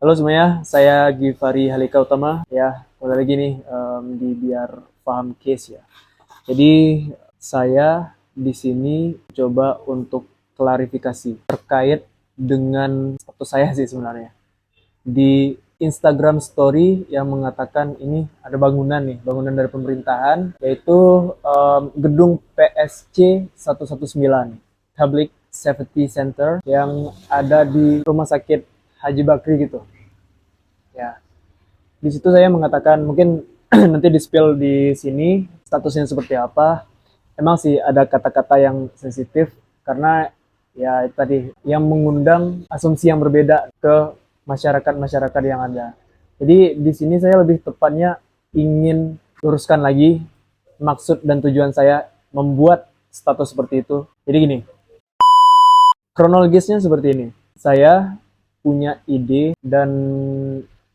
Halo semuanya, saya Givari Halika Utama ya, kembali lagi nih di Biar Paham Case ya. Jadi saya di sini coba untuk klarifikasi terkait dengan status saya sih sebenarnya. Di Instagram Story yang mengatakan ini ada bangunan nih, bangunan dari pemerintahan, yaitu gedung PSC 119, Public Safety Center, yang ada di Rumah Sakit Haji Bakri gitu. Ya, di situ saya mengatakan mungkin nanti di-spill di sini statusnya seperti apa. Emang sih ada kata-kata yang sensitif karena ya itu tadi yang mengundang asumsi yang berbeda ke masyarakat-masyarakat yang ada. Jadi di sini saya lebih tepatnya ingin luruskan lagi maksud dan tujuan saya membuat status seperti itu. Jadi gini, kronologisnya seperti ini. Saya punya ide dan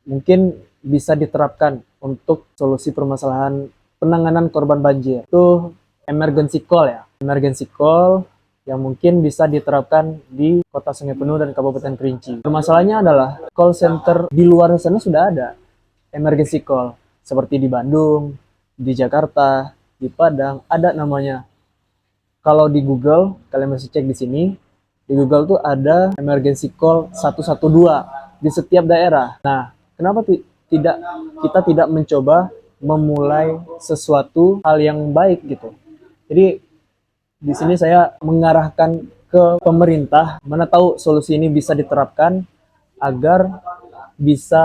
mungkin bisa diterapkan untuk solusi permasalahan penanganan korban banjir. Itu emergency call ya. Emergency call yang mungkin bisa diterapkan di Kota Sungai Penuh dan Kabupaten Kerinci. Permasalahannya adalah call center di luar sana sudah ada emergency call seperti di Bandung, di Jakarta, di Padang ada namanya. Kalau di Google, kalian masih cek di sini, di Google tuh ada emergency call 112 di setiap daerah. Nah, kenapa tidak kita tidak mencoba memulai sesuatu hal yang baik gitu. Jadi di sini saya mengarahkan ke pemerintah, mana tahu solusi ini bisa diterapkan agar bisa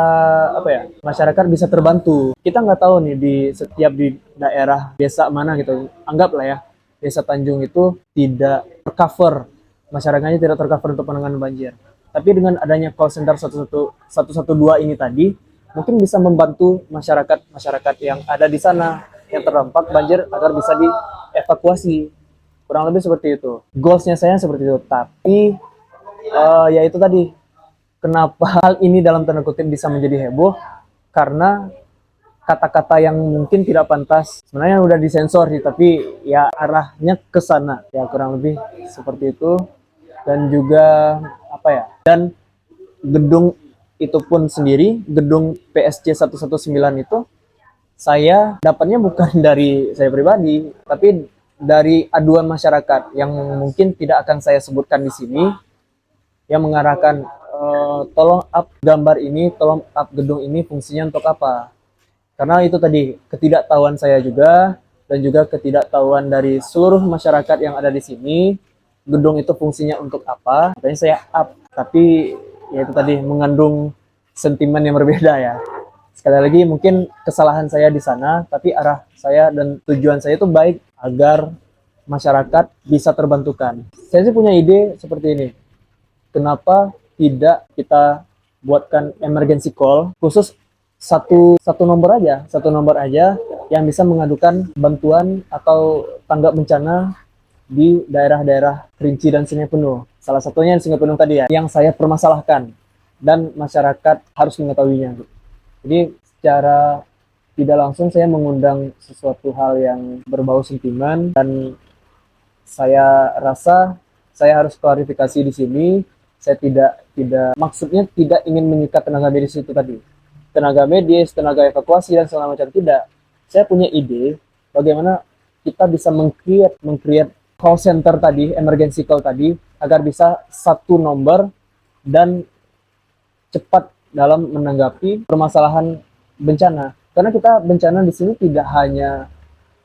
apa ya, masyarakat bisa terbantu. Kita nggak tahu nih di setiap di daerah desa mana gitu, anggaplah ya desa Tanjung itu tidak tercover, masyarakatnya tidak tercover untuk penanganan banjir, tapi dengan adanya call center 112 ini tadi mungkin bisa membantu masyarakat yang ada di sana yang terdampak banjir agar bisa dievakuasi. Kurang lebih seperti itu goalsnya saya, seperti itu. Tapi ya itu tadi, kenapa hal ini dalam tanda kutip bisa menjadi heboh? Karena kata-kata yang mungkin tidak pantas sebenarnya udah disensor sih, tapi ya arahnya ke sana. Ya kurang lebih seperti itu. Dan juga apa ya? Dan gedung itu pun sendiri, gedung PSC 119 itu saya dapatnya bukan dari saya pribadi, tapi dari aduan masyarakat yang mungkin tidak akan saya sebutkan di sini, yang mengarahkan tolong up gambar ini, tolong up gedung ini, fungsinya untuk apa. Karena itu tadi ketidaktahuan saya juga dan juga ketidaktahuan dari seluruh masyarakat yang ada di sini, gedung itu fungsinya untuk apa, makanya saya up. Tapi ya itu tadi mengandung sentimen yang berbeda ya. Sekali lagi mungkin kesalahan saya di sana, tapi arah saya dan tujuan saya itu baik agar masyarakat bisa terbantukan. Saya sih punya ide seperti ini. Kenapa tidak kita buatkan emergency call khusus satu nomor aja yang bisa mengadukan bantuan atau tanggap bencana di daerah-daerah Kerinci dan Sungai Penuh. Salah satunya yang Sungai Penuh tadi ya, yang saya permasalahkan dan masyarakat harus mengetahuinya. Jadi secara tidak langsung saya mengundang sesuatu hal yang berbau sentimen, dan saya rasa saya harus klarifikasi di sini. Saya tidak maksudnya tidak ingin menyikat tenaga medis itu tadi, tenaga medis, tenaga evakuasi dan segala macam, tidak. Saya punya ide bagaimana kita bisa mengcreate call center tadi, emergency call tadi, agar bisa satu nomor dan cepat dalam menanggapi permasalahan bencana. Karena kita bencana di sini tidak hanya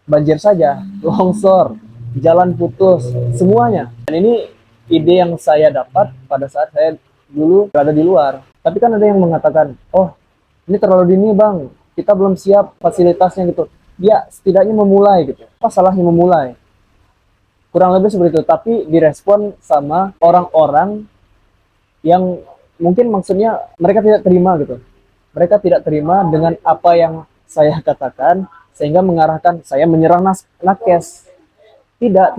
banjir saja, longsor, jalan putus, semuanya. Dan ini ide yang saya dapat pada saat saya dulu berada di luar. Tapi kan ada yang mengatakan, oh ini terlalu dini bang, kita belum siap fasilitasnya gitu. Ya setidaknya memulai gitu. Apa salahnya memulai? Kurang lebih seperti itu. Tapi direspon sama orang-orang yang mungkin maksudnya mereka tidak terima gitu. Mereka tidak terima dengan apa yang saya katakan, sehingga mengarahkan saya menyerang nakes. Tidak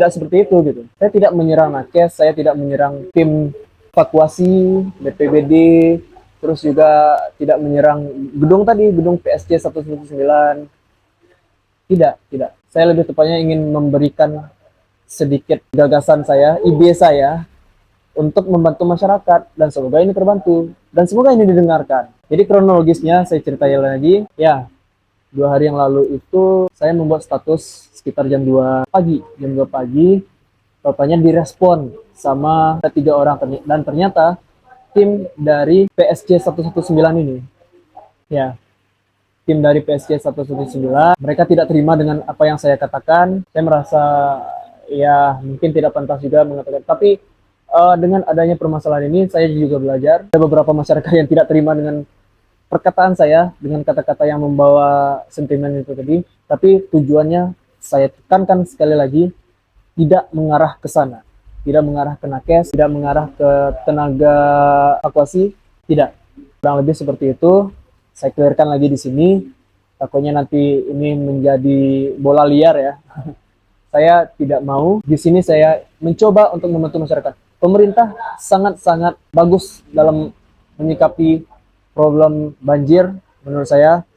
seperti itu gitu. Saya tidak menyerang nakes, saya tidak menyerang tim evakuasi, BPBD, terus juga tidak menyerang gedung tadi, gedung PSC 119. Tidak. Saya lebih tepatnya ingin memberikan sedikit gagasan saya, ide saya, untuk membantu masyarakat, dan semoga ini terbantu dan semoga ini didengarkan. Jadi kronologisnya saya ceritain lagi ya. 2 hari yang lalu itu saya membuat status sekitar jam 2 pagi, totalnya direspon sama 3 orang, dan ternyata tim dari PSG 119 ini. Ya, tim dari PSG 119, mereka tidak terima dengan apa yang saya katakan. Saya merasa ya mungkin tidak pantas juga mengatakan, tapi dengan adanya permasalahan ini saya juga belajar. Ada beberapa masyarakat yang tidak terima dengan perkataan saya, dengan kata-kata yang membawa sentimen itu tadi, tapi tujuannya saya tekankan sekali lagi, tidak mengarah ke sana, tidak mengarah ke nakes, tidak mengarah ke tenaga evakuasi, tidak. Kurang lebih seperti itu. Saya clearkan lagi di sini, takutnya nanti ini menjadi bola liar ya. Saya tidak mau. Di sini saya mencoba untuk membantu masyarakat. Pemerintah sangat-sangat bagus dalam menyikapi problem banjir menurut saya,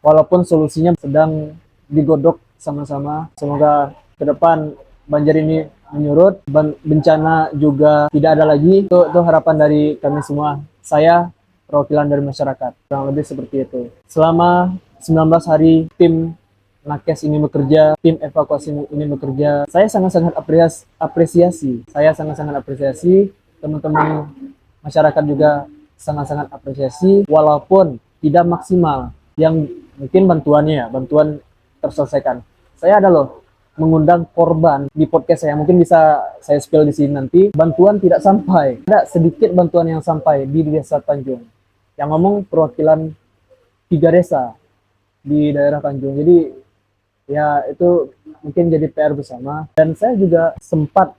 walaupun solusinya sedang digodok sama-sama. Semoga ke depan banjir ini menyurut, bencana juga tidak ada lagi. Itu harapan dari kami semua. Saya perwakilan dari masyarakat, kurang lebih seperti itu. Selama 19 hari tim nakes ini bekerja, tim evakuasi ini bekerja, saya sangat-sangat apresiasi. Saya sangat-sangat apresiasi, teman-teman masyarakat juga sangat-sangat apresiasi, walaupun tidak maksimal. Yang mungkin bantuan terselesaikan. Saya ada loh mengundang korban di podcast saya, mungkin bisa saya spill di sini nanti. Bantuan tidak sampai, ada sedikit bantuan yang sampai di desa Tanjung. Yang ngomong perwakilan 3 desa di daerah Tanjung. Jadi ya itu mungkin jadi PR bersama. Dan saya juga sempat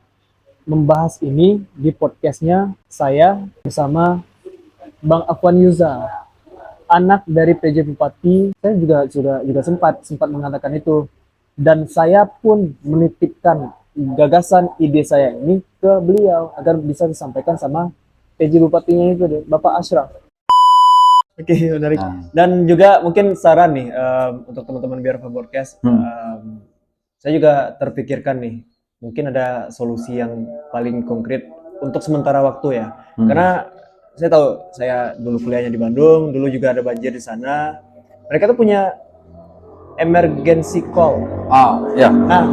membahas ini di podcastnya saya bersama Bang Afwan Yuza, anak dari PJ Bupati. Saya juga sempat mengatakan itu, dan saya pun menitipkan gagasan ide saya ini ke beliau agar bisa disampaikan sama PJ Bupatinya itu, Bapak Ashraf. Oke, menarik. Dan juga mungkin saran nih untuk teman-teman biar podcast. Saya juga terpikirkan nih, mungkin ada solusi yang paling konkret untuk sementara waktu ya. Karena saya tahu, saya dulu kuliahnya di Bandung, dulu juga ada banjir di sana. Mereka tuh punya emergency call. Ya. Nah,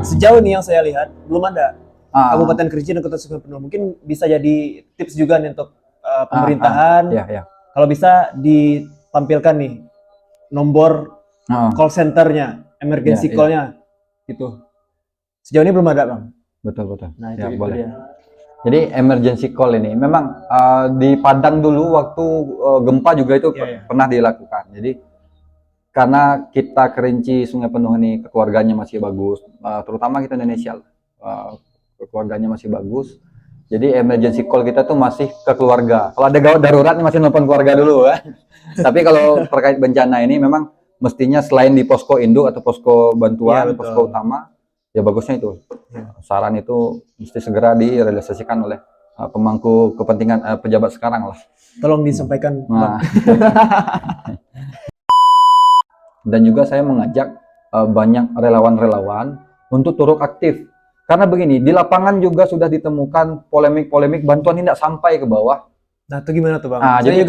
sejauh ini yang saya lihat belum ada. Kabupaten Kerinci dan Kota Sungai Penuh. Mungkin bisa jadi tips juga nih untuk pemerintahan. Ya. Kalau bisa ditampilkan nih nomor call centernya, emergency call-nya gitu. Sejauh ini belum ada, Bang. Betul. Nah, ya, itu boleh. dia. Jadi emergency call ini memang di Padang dulu waktu gempa juga itu pernah dilakukan. Jadi karena kita Kerinci Sungai Penuh ini keluarganya masih bagus, terutama kita Indonesia, keluarganya masih bagus. Jadi emergency call kita tuh masih ke keluarga. Kalau ada gawat darurat masih nelfon keluarga dulu kan. Tapi kalau terkait bencana ini memang mestinya selain di posko induk atau posko bantuan, posko utama, ya bagusnya itu. Saran itu mesti segera direalisasikan oleh pemangku kepentingan pejabat sekarang lah. Tolong disampaikan. Dan juga saya mengajak banyak relawan-relawan untuk turut aktif. Karena begini, di lapangan juga sudah ditemukan polemik-polemik bantuan tidak sampai ke bawah. Nah, itu gimana tuh, Bang? Saya jadi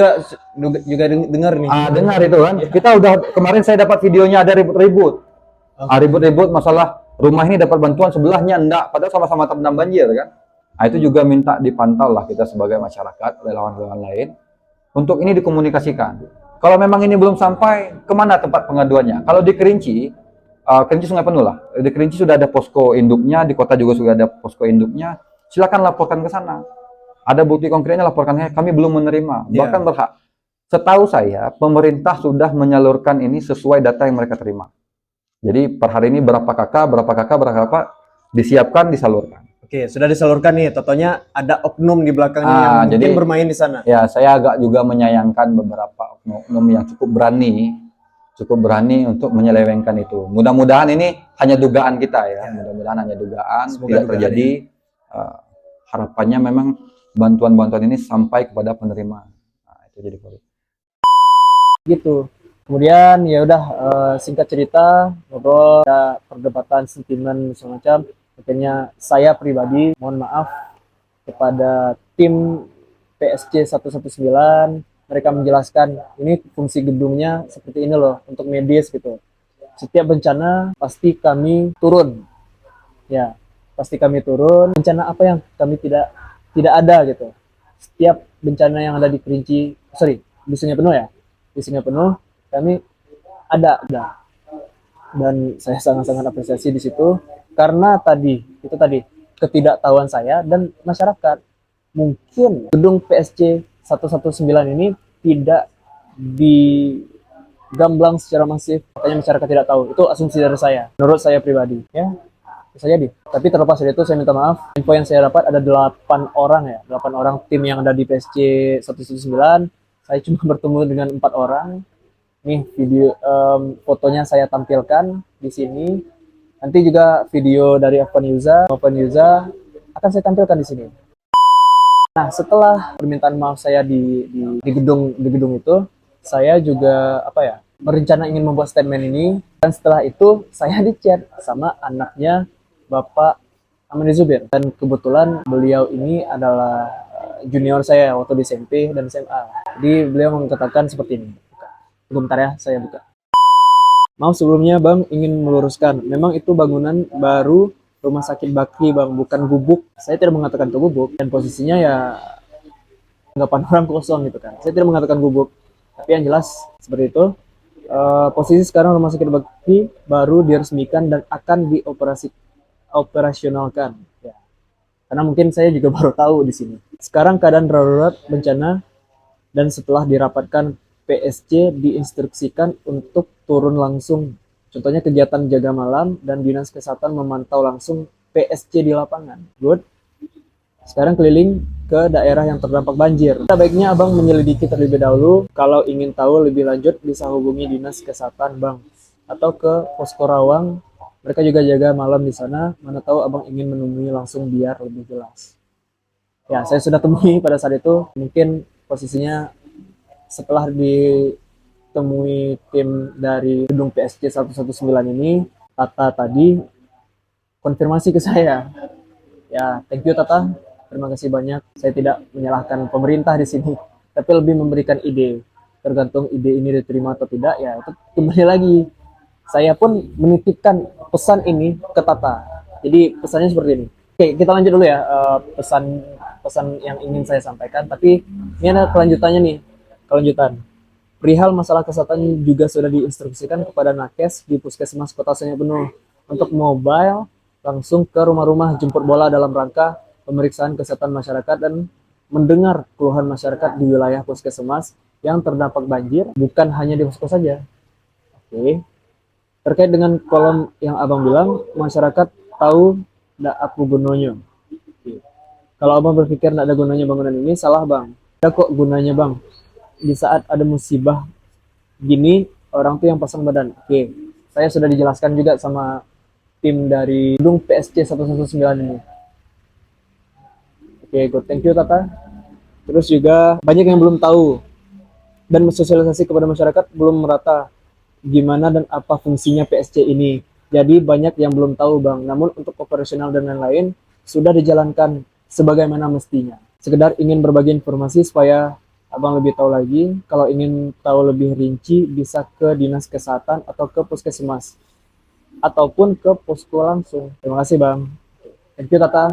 juga dengar nih. Dengar itu kan. Kita udah kemarin saya dapat videonya ada ribut-ribut. Ribut-ribut masalah rumah ini dapat bantuan, sebelahnya enggak, padahal sama-sama terendam banjir kan. Itu juga minta dipantau lah kita sebagai masyarakat, relawan-relawan lain, untuk ini dikomunikasikan. Kalau memang ini belum sampai, kemana tempat pengaduannya? Kalau di Kerinci, Kerinci Sungai Penuh lah. Di Kerinci sudah ada posko induknya, di kota juga sudah ada posko induknya. Silakan laporkan ke sana. Ada bukti konkretnya, laporkan. Kami belum menerima, bahkan berhak. Setahu saya, pemerintah sudah menyalurkan ini sesuai data yang mereka terima. Jadi per hari ini berapa kakak disiapkan, disalurkan. Oke, sudah disalurkan nih. Totonya ada oknum di belakangnya yang mungkin bermain di sana. Ya, saya agak juga menyayangkan beberapa oknum yang cukup berani untuk menyelewengkan itu. Mudah-mudahan ini hanya dugaan kita ya. Mudah-mudahan hanya dugaan, semoga tidak terjadi. Harapannya memang bantuan-bantuan ini sampai kepada penerima. Nah, itu jadi poin. Gitu. Kemudian ya udah singkat cerita, ngobrol, ada perdebatan sentimen semacam. Akhirnya saya pribadi mohon maaf kepada tim PSC 119. Mereka menjelaskan ini fungsi gedungnya seperti ini loh untuk medis gitu. Setiap bencana pasti kami turun, ya pasti kami turun. Bencana apa yang kami tidak ada gitu. Setiap bencana yang ada di Kerinci, di Sungai Penuh ya, di Sungai Penuh kami ada. Dan saya sangat-sangat apresiasi di situ karena tadi ketidaktahuan saya dan masyarakat. Mungkin gedung PSC 119 ini tidak digamblang secara masif, makanya masyarakat tidak tahu. Itu asumsi dari saya, menurut saya pribadi ya, bisa jadi. Tapi terlepas dari itu saya minta maaf, info yang saya dapat ada 8 orang ya, 8 orang tim yang ada di PSC 119. Saya cuma bertemu dengan 4 orang. Nih video fotonya saya tampilkan di sini. Nanti juga video dari Evan Yuza akan saya tampilkan di sini. Nah, setelah permintaan maaf saya di gedung itu, saya juga merencana ingin membuat statement ini, dan setelah itu saya di-chat sama anaknya Bapak Amandi Zubir, dan kebetulan beliau ini adalah junior saya waktu di SMP dan SMA. Jadi beliau mengatakan seperti ini. Bentar ya, saya buka. Maaf sebelumnya Bang, ingin meluruskan, memang itu bangunan baru Rumah Sakit Bakri Bang, bukan gubuk. Saya tidak mengatakan itu gubuk, dan posisinya ya anggapan orang kosong gitu kan. Saya tidak mengatakan gubuk, tapi yang jelas seperti itu. Posisi sekarang Rumah Sakit Bakri baru diresmikan dan akan operasionalkan. Ya. Karena mungkin saya juga baru tahu di sini. Sekarang keadaan darurat bencana, dan setelah dirapatkan PSC diinstruksikan untuk turun langsung. Contohnya kegiatan jaga malam dan Dinas Kesehatan memantau langsung PSC di lapangan. Good. Sekarang keliling ke daerah yang terdampak banjir. Baiknya Abang menyelidiki terlebih dahulu. Kalau ingin tahu lebih lanjut bisa hubungi Dinas Kesehatan Bang. Atau ke Posko Rawang. Mereka juga jaga malam di sana. Mana tahu Abang ingin menemui langsung biar lebih jelas. Ya, saya sudah temui pada saat itu. Mungkin posisinya setelah ditemui tim dari gedung PSC 119 ini, Tata tadi konfirmasi ke saya. Ya, thank you Tata. Terima kasih banyak. Saya tidak menyalahkan pemerintah di sini, tapi lebih memberikan ide. Tergantung ide ini diterima atau tidak, ya itu kembali lagi. Saya pun menitipkan pesan ini ke Tata. Jadi pesannya seperti ini. Oke, kita lanjut dulu ya, pesan yang ingin saya sampaikan. Tapi ini ada kelanjutannya nih. Kelanjutan. Perihal masalah kesehatan juga sudah diinstruksikan kepada Nakes di Puskesmas Kota Sungai Penuh untuk mobile langsung ke rumah-rumah jemput bola dalam rangka pemeriksaan kesehatan masyarakat dan mendengar keluhan masyarakat di wilayah Puskesmas yang terdampak banjir, bukan hanya di Puskes saja. Oke. Terkait dengan kolom yang Abang bilang, masyarakat tahu ndak apa gunanya. Oke. Kalau Abang berpikir ndak ada gunanya bangunan ini, salah Bang. Ada kok gunanya Bang. Di saat ada musibah gini, orang tuh yang pasang badan. Oke, saya sudah dijelaskan juga sama tim dari gedung PSC 119 ini. Oke, good. Thank you Tata. Terus juga banyak yang belum tahu dan sosialisasi kepada masyarakat belum merata gimana dan apa fungsinya PSC ini. Jadi banyak yang belum tahu Bang. Namun untuk operasional dan lain-lain sudah dijalankan sebagaimana mestinya. Sekedar ingin berbagi informasi supaya Abang lebih tahu lagi. Kalau ingin tahu lebih rinci bisa ke Dinas Kesehatan atau ke Puskesmas ataupun ke posko langsung. Terima kasih Bang. Thank you Tata.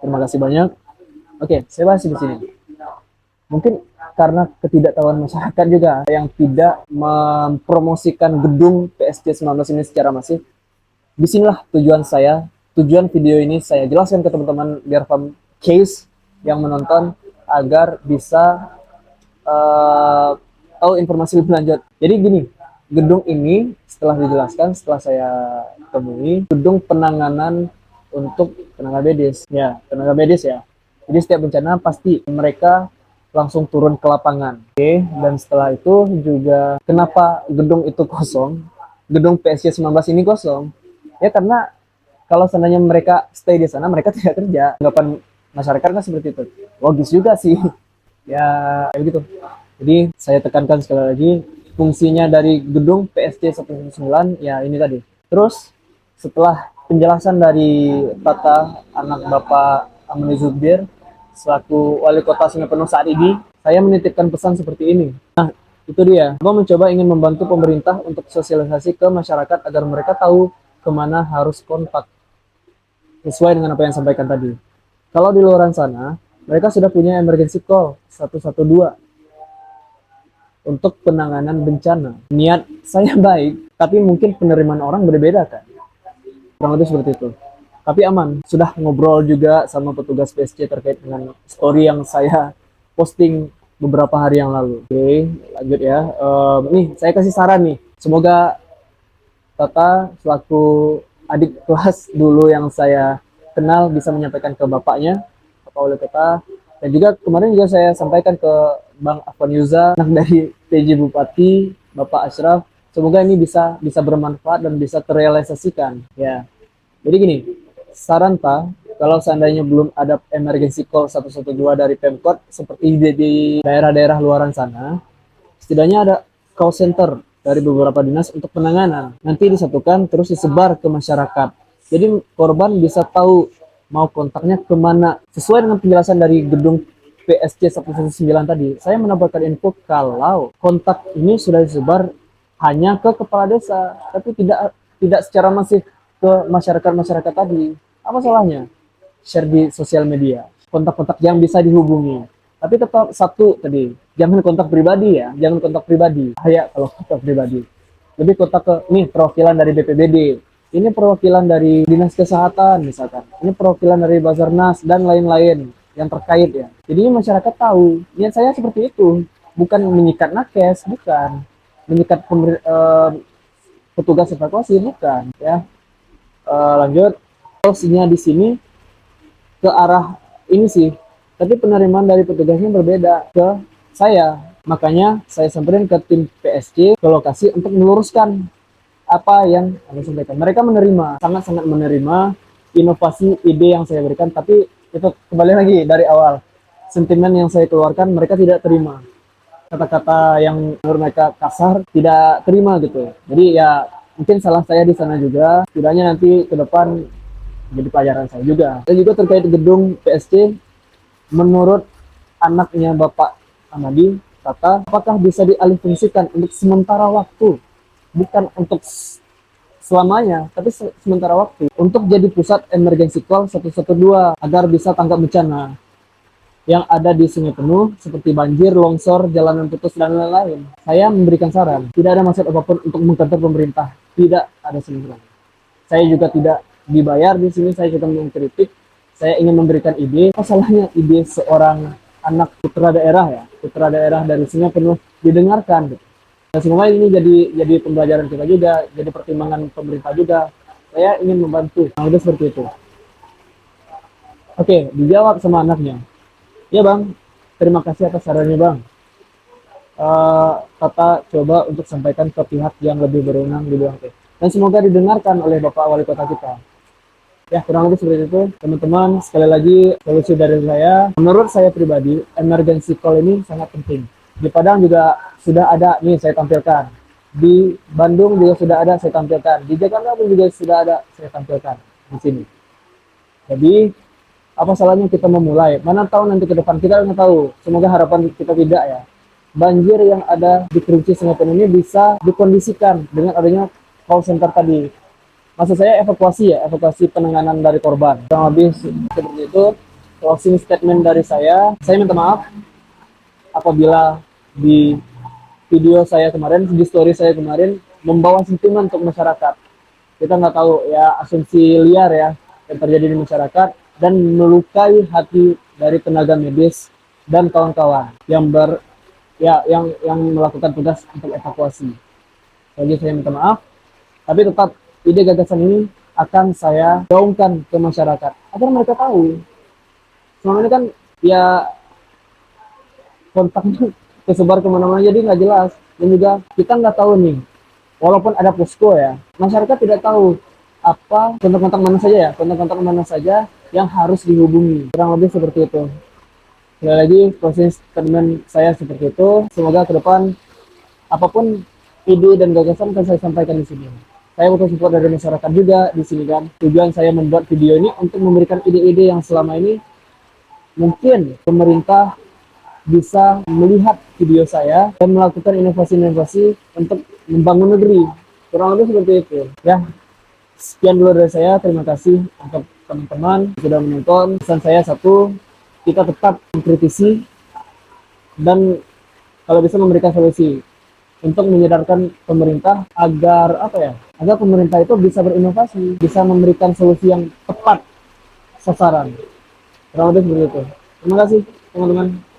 Terima kasih banyak. Oke, saya bahas di sini. Mungkin karena ketidaktahuan masyarakat juga yang tidak mempromosikan gedung PSC 19 ini secara masif. Disinilah tujuan video ini saya jelaskan ke teman-teman biar paham case yang menonton agar bisa tahu informasi lebih lanjut. Jadi gini, gedung ini setelah dijelaskan, setelah saya temui, gedung penanganan untuk tenaga medis. Ya, tenaga medis ya. Jadi setiap bencana pasti mereka langsung turun ke lapangan. Oke, dan setelah itu juga kenapa gedung itu kosong? Gedung PSC 19 ini kosong. Ya karena kalau seandainya mereka stay di sana, mereka tidak kerja. Anggapan masyarakat kan seperti itu. Logis juga sih. Ya, kayak begitu. Jadi saya tekankan sekali lagi, fungsinya dari gedung PSC 119 ya ini tadi. Terus setelah penjelasan dari Tata, anak Bapak Amani Zubir selaku wali kota Sungai Penuh saat ini, saya menitipkan pesan seperti ini. Nah, itu dia. Saya mencoba ingin membantu pemerintah untuk sosialisasi ke masyarakat agar mereka tahu kemana harus kontak sesuai dengan apa yang saya sampaikan tadi. Kalau di luar sana, mereka sudah punya emergency call 112 untuk penanganan bencana. Niat saya baik, tapi mungkin penerimaan orang berbeda kan. Kurang lebih seperti itu. Tapi aman, sudah ngobrol juga sama petugas PSC terkait dengan story yang saya posting beberapa hari yang lalu. Oke, lanjut ya. Nih, saya kasih saran nih. Semoga Tata selaku adik kelas dulu yang saya kenal bisa menyampaikan ke bapaknya, Bapak Wali Kota. Dan juga kemarin juga saya sampaikan ke Bang Afwan Yuza, anak dari PJ Bupati, Bapak Ashraf. Semoga ini bisa bermanfaat dan bisa terrealisasikan. Ya, jadi gini, saran Pak, kalau seandainya belum ada emergency call 112 dari Pemkot seperti di daerah-daerah luaran sana, setidaknya ada call center dari beberapa dinas untuk penanganan. Nanti disatukan terus disebar ke masyarakat. Jadi korban bisa tahu mau kontaknya kemana. Sesuai dengan penjelasan dari gedung PSC 119 tadi, saya mendapatkan info kalau kontak ini sudah disebar hanya ke kepala desa, tapi tidak secara masif ke masyarakat tadi. Apa salahnya share di sosial media kontak-kontak yang bisa dihubungi, tapi tetap satu tadi, jangan kontak pribadi ya, jangan kontak pribadi kayak kalau kontak pribadi lebih kontak ke nih perwakilan dari BPBD, ini perwakilan dari dinas kesehatan misalkan, ini perwakilan dari Basarnas dan lain-lain yang terkait ya. Jadi masyarakat tahu niat saya seperti itu, bukan menyikat nakes, bukan menyikat petugas evakuasi, bukan ya. Lanjut, solusinya di sini ke arah ini sih, tapi penerimaan dari petugasnya berbeda ke saya. Makanya saya samperin ke tim PSC ke lokasi untuk meluruskan apa yang Anda sampaikan. Mereka menerima, sangat-sangat menerima inovasi ide yang saya berikan, tapi itu kembali lagi dari awal. Sentimen yang saya keluarkan mereka tidak terima. Kata-kata yang menurut mereka kasar tidak terima gitu. Jadi ya mungkin salah saya di sana juga. Setidaknya nanti ke depan jadi pelajaran saya juga. Dan juga terkait gedung PSC, menurut anaknya Bapak Amadi, Tata, apakah bisa dialihfungsikan untuk sementara waktu, bukan untuk selamanya, tapi sementara waktu, untuk jadi pusat emergency call 112 agar bisa tanggap bencana yang ada di Sungai Penuh seperti banjir, longsor, jalanan putus dan lain-lain. Saya memberikan saran, tidak ada maksud apapun untuk mengkantor pemerintah, tidak ada sebenarnya. Saya juga tidak dibayar di sini, saya juga mengkritik. Saya ingin memberikan ide. Masalahnya ide seorang anak putra daerah dari Sungai Penuh didengarkan. Gitu. Dan semoga ini jadi pembelajaran kita juga, jadi pertimbangan pemerintah juga. Saya ingin membantu. Nah, udah seperti itu. Oke, dijawab sama anaknya. Ya Bang, terima kasih atas sarannya Bang. Tata coba untuk sampaikan ke pihak yang lebih berwenang di bidang itu. Dan semoga didengarkan oleh Bapak Wali Kota kita. Ya, kurang lebih seperti itu. Teman-teman, sekali lagi solusi dari saya. Menurut saya pribadi, emergency call ini sangat penting. Di Padang juga sudah ada, nih saya tampilkan. Di Bandung juga sudah ada, saya tampilkan. Di Jakarta pun juga sudah ada, saya tampilkan di sini. Jadi, apa salahnya kita memulai? Mana tahu nanti ke depan, kita nggak tahu. Semoga harapan kita tidak ya. Banjir yang ada di Kerinci Sungai Penuh ini bisa dikondisikan dengan adanya call center tadi. Maksud saya evakuasi penanganan dari korban. Kurang lebih seperti itu. Closing statement dari saya minta maaf apabila di video saya kemarin, di story saya kemarin, membawa sentimen untuk masyarakat. Kita nggak tahu ya, asumsi liar ya yang terjadi di masyarakat dan melukai hati dari tenaga medis dan kawan-kawan yang yang melakukan tugas untuk evakuasi. Jadi saya minta maaf, tapi tetap ide gagasan ini akan saya gaungkan ke masyarakat agar mereka tahu. Selama ini kan ya kontaknya tersebar kemana-mana jadi nggak jelas, dan juga kita nggak tahu nih, walaupun ada posko ya, masyarakat tidak tahu apa kontak-kontak mana saja yang harus dihubungi. Kurang lebih seperti itu. Sekali lagi proses statement saya seperti itu. Semoga ke depan apapun ide dan gagasan akan saya sampaikan di sini. Saya butuh support dari masyarakat juga di sini kan. Tujuan saya membuat video ini untuk memberikan ide-ide yang selama ini mungkin pemerintah bisa melihat video saya dan melakukan inovasi-inovasi untuk membangun negeri. Kurang lebih seperti itu. Ya, sekian dulu dari saya. Terima kasih untuk teman-teman sudah menonton. Pesan saya satu, kita tetap mengkritisi dan kalau bisa memberikan solusi untuk menyadarkan pemerintah agar agar pemerintah itu bisa berinovasi, bisa memberikan solusi yang tepat sasaran. Kurang lebih seperti itu. Terima kasih teman-teman.